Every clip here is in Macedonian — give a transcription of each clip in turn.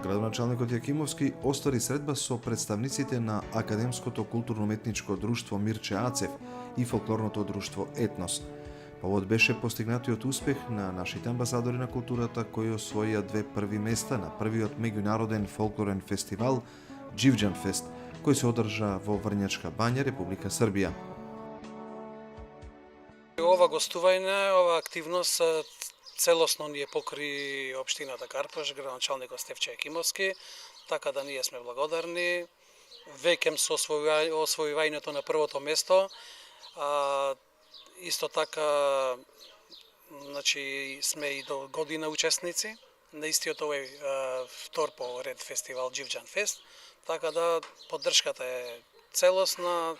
градоначалникот Јакимовски оствари средба со представниците на Академското културно-уметничко друштво Мирче Ацев и фолклорното друштво Етнос. Повод беше постигнатиот успех на нашите амбасадори на културата кои освоија 2 први места на првиот меѓународен фолклорен фестивал Џивџан фест, кој се одржа во Врњачка бања, Република Србија. Ова гостување, ова активност целосно ни покри општината Карпаш, градоначалникот Стефче Јакимовски, така да ние сме благодарни. Веќе со освојувањето на првото место, исто така значи сме и до година учесници на истиот овој втор по ред фестивал Џивџан фест, така да поддршката е целосна.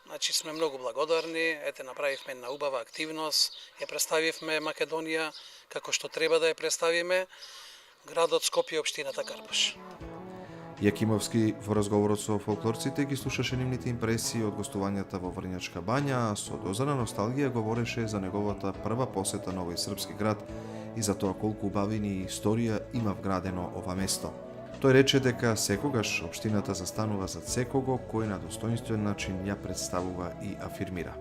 Значи сме многу благодарни, ете направивме една убава активност, ја представивме Македонија како што треба да ја представиме, градот Скопје, општината Карпаш. Јакимовски во разговорот со фолклорците ги слушаше нивните импресии од гостувањата во Врњачка бања, а со доза на носталгија говореше за неговата прва посета на овој српски град и за тоа колку убавини и историја има вградено ова место. Тој рече дека секогаш општината застанува зад секого кој на достоинствен начин ја представува и афирмира.